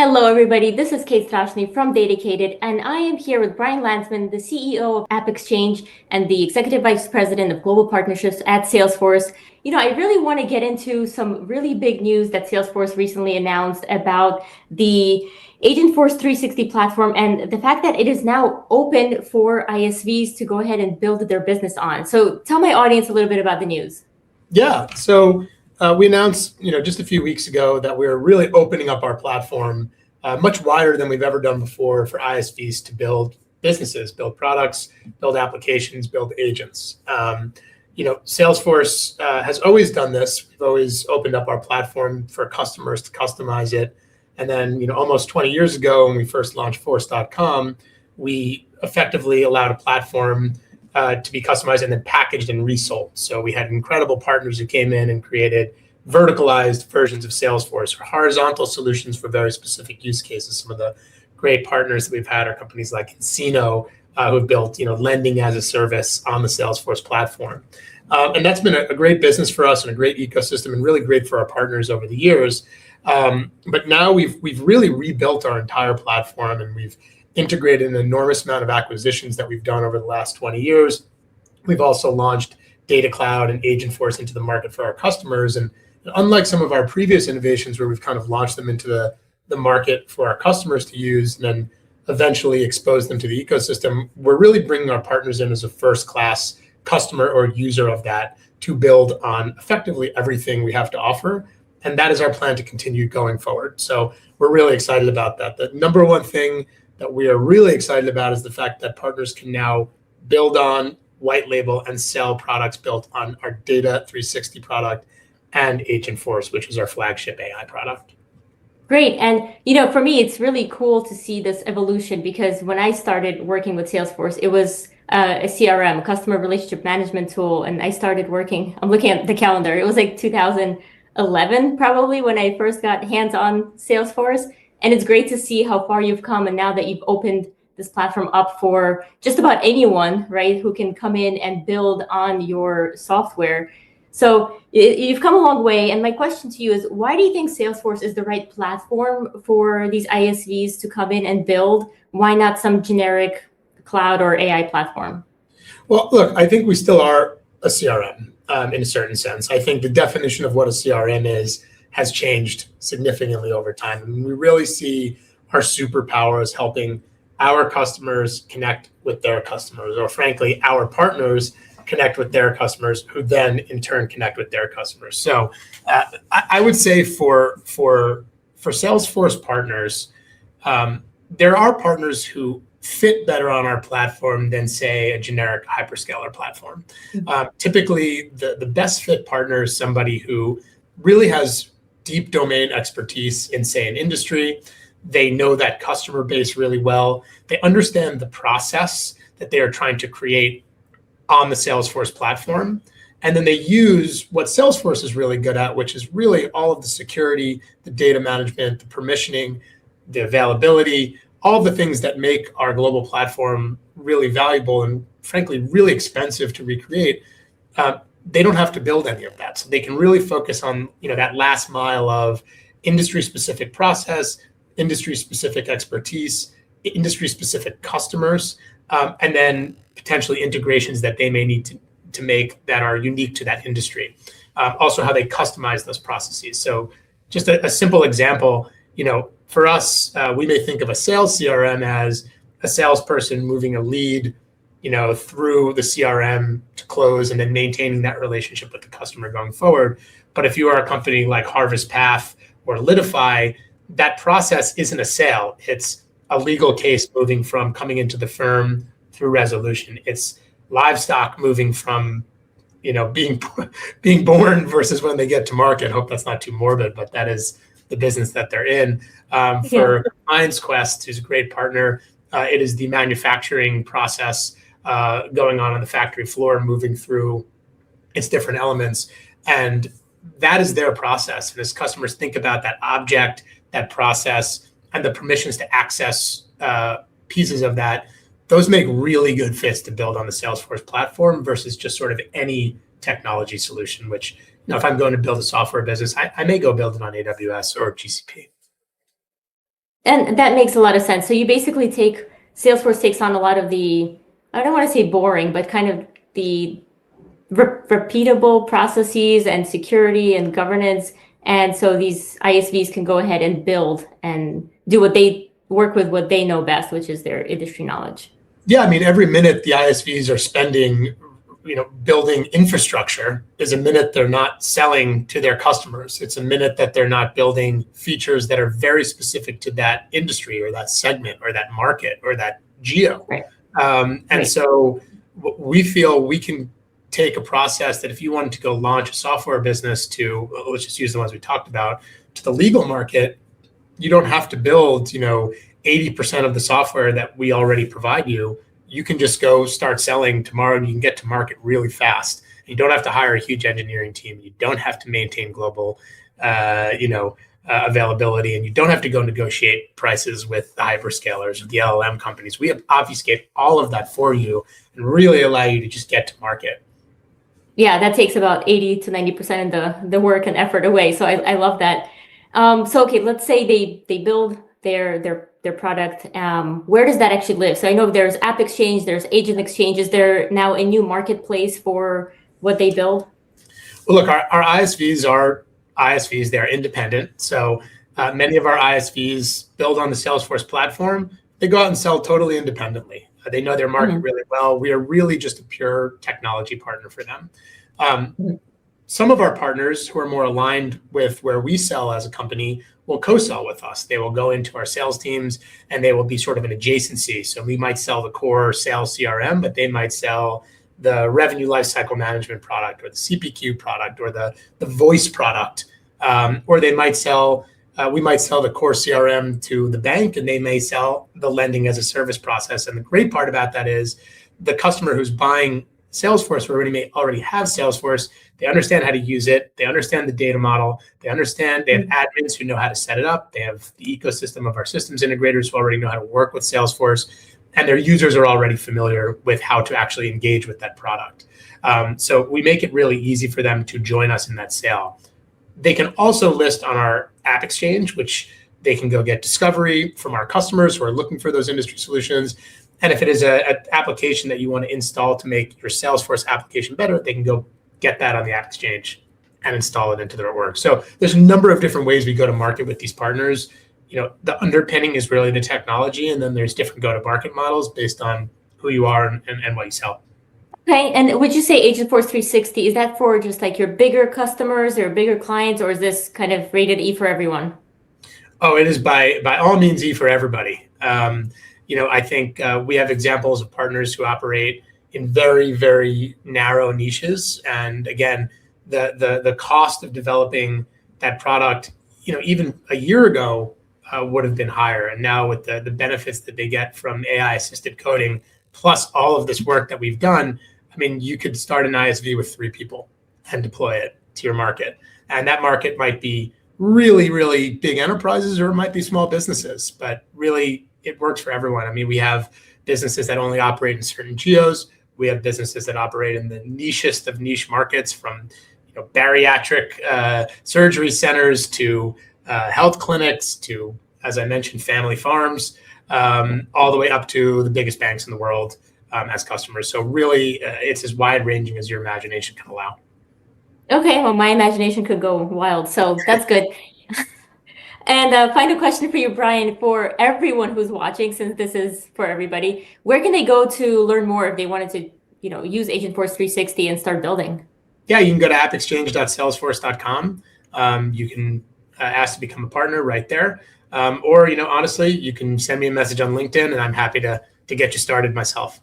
Hello, everybody. This is Kate Strashny from DATAcated, and I am here with Brian Landsman, the CEO of AppExchange and the Executive Vice President of Global Partnerships at Salesforce. I really want to get into some really big news that Salesforce recently announced about the Agentforce 360 platform and the fact that it is now open for ISVs to go ahead and build their business on. So tell my audience a little bit about the news. Yeah, so we announced, just a few weeks ago that we're really opening up our platform much wider than we've ever done before for ISVs to build businesses, build products, build applications, build agents. Salesforce has always done this. We've always opened up our platform for customers to customize it. And then, almost 20 years ago, when we first launched Force.com, we effectively allowed a platform to be customized and then packaged and resold. So we had incredible partners who came in and created verticalized versions of Salesforce or horizontal solutions for very specific use cases. Some of the great partners that we've had are companies like Encino, who've built lending as a service on the Salesforce platform. And that's been a great business for us and a great ecosystem and really great for our partners over the years. But now we've really rebuilt our entire platform, and we've integrated an enormous amount of acquisitions that we've done over the last 20 years. We've also launched Data Cloud and Agentforce into the market for our customers. And unlike some of our previous innovations where we've kind of launched them into the market for our customers to use and then eventually expose them to the ecosystem, we're really bringing our partners in as a first-class customer or user of that to build on effectively everything we have to offer. And that is our plan to continue going forward. So we're really excited about that. The number one thing that we are really excited about is the fact that partners can now build on, white label, and sell products built on our Data 360 product and Agentforce, which is our flagship AI product. Great. And, for me, it's really cool to see this evolution because when I started working with Salesforce, it was a CRM, a customer relationship management tool. And I started working, I'm looking at the calendar, it was like 2011, probably, when I first got hands-on Salesforce. And it's great to see how far you've come. And now that you've opened this platform up for just about anyone, right, who can come in and build on your software. So you've come a long way. And my question to you is, why do you think Salesforce is the right platform for these ISVs to come in and build? Why not some generic cloud or AI platform? Well, look, I think we still are a CRM in a certain sense. I think the definition of what a CRM is has changed significantly over time. And we really see our superpower as helping our customers connect with their customers, or frankly, our partners connect with their customers, who then in turn connect with their customers. So I would say for Salesforce partners, there are partners who fit better on our platform than, say, a generic hyperscaler platform. Typically, the best fit partner is somebody who really has deep domain expertise in, say, an industry. They know that customer base really well. They understand the process that they are trying to create on the Salesforce platform. And then they use what Salesforce is really good at, which is really all of the security, the data management, the permissioning, the availability, all the things that make our global platform really valuable and frankly, really expensive to recreate. They don't have to build any of that. So they can really focus on that last mile of industry-specific process, industry-specific expertise, industry-specific customers, and then potentially integrations that they may need to make that are unique to that industry. Also how they customize those processes. So just a simple example, for us, we may think of a sales CRM as a salesperson moving a lead through the CRM to close and then maintaining that relationship with the customer going forward. But if you are a company like Harvest Path or Litify, that process isn't a sale. It's a legal case moving from coming into the firm through resolution. It's livestock moving from being born versus when they get to market. Hope that's not too morbid, but that is the business that they're in. For Lions Quest, who's a great partner, it is the manufacturing process going on the factory floor, moving through its different elements. And that is their process. And as customers think about that object, that process, and the permissions to access pieces of that, those make really good fits to build on the Salesforce platform versus just sort of any technology solution, which, if I'm going to build a software business, I may go build it on AWS or GCP. And that makes a lot of sense. So you basically Salesforce takes on a lot of the, I don't want to say boring, but kind of the repeatable processes and security and governance. And so these ISVs can go ahead and build and do work with what they know best, which is their industry knowledge. Yeah, I mean, every minute the ISVs are spending, building infrastructure is a minute they're not selling to their customers. It's a minute that they're not building features that are very specific to that industry or that segment or that market or that geo. Right. So we feel we can take a process that if you wanted to go launch a software business to, let's just use the ones we talked about, to the legal market, you don't have to build, 80% of the software that we already provide you. You can just go start selling tomorrow and you can get to market really fast. You don't have to hire a huge engineering team. You don't have to maintain global, availability, and you don't have to go negotiate prices with the hyperscalers or the LLM companies. We obfuscate all of that for you and really allow you to just get to market. Yeah, that takes about 80 to 90% of the work and effort away. So I love that. Okay, let's say they build their product. Where does that actually live? So I know there's AppExchange, there's AgentExchange. Is there now a new marketplace for what they build? Well, look, our ISVs are ISVs. They're independent. So many of our ISVs build on the Salesforce platform. They go out and sell totally independently. They know their market really well. We are really just a pure technology partner for them. Some of our partners who are more aligned with where we sell as a company will co-sell with us. They will go into our sales teams and they will be sort of an adjacency. So we might sell the core sales CRM, but they might sell the revenue lifecycle management product or the CPQ product or the voice product. Or they might sell, we might sell the core CRM to the bank and they may sell the lending as a service process. And the great part about that is the customer who's buying Salesforce may already have Salesforce. They understand how to use it. They understand the data model. They have admins who know how to set it up. They have the ecosystem of our systems integrators who already know how to work with Salesforce. And their users are already familiar with how to actually engage with that product. So we make it really easy for them to join us in that sale. They can also list on our AppExchange, which they can go get discovery from our customers who are looking for those industry solutions. And if it is an application that you want to install to make your Salesforce application better, they can go get that on the AppExchange and install it into their work. So there's a number of different ways we go to market with these partners. The underpinning is really the technology, and then there's different go-to-market models based on who you are and what you sell. Okay, and would you say Agentforce 360, is that for just like your bigger customers or bigger clients, or is this kind of rated E for everyone? Oh, it is by all means E for everybody. I think we have examples of partners who operate in very, very narrow niches. And again, the cost of developing that product, even a year ago would have been higher. And now with the benefits that they get from AI assisted coding, plus all of this work that we've done, you could start an ISV with 3 people and deploy it to your market. And that market might be really, really big enterprises, or it might be small businesses, but really it works for everyone. We have businesses that only operate in certain geos. We have businesses that operate in the nichest of niche markets, from bariatric surgery centers to health clinics to, as I mentioned, family farms, all the way up to the biggest banks in the world as customers. So really, it's as wide ranging as your imagination can allow. Okay, well, my imagination could go wild, so that's good. And final question for you, Brian, for everyone who's watching, since this is for everybody, where can they go to learn more if they wanted to, use Agentforce 360 and start building? Yeah, you can go to appexchange.salesforce.com. You can ask to become a partner right there. Or, honestly, you can send me a message on LinkedIn and I'm happy to get you started myself.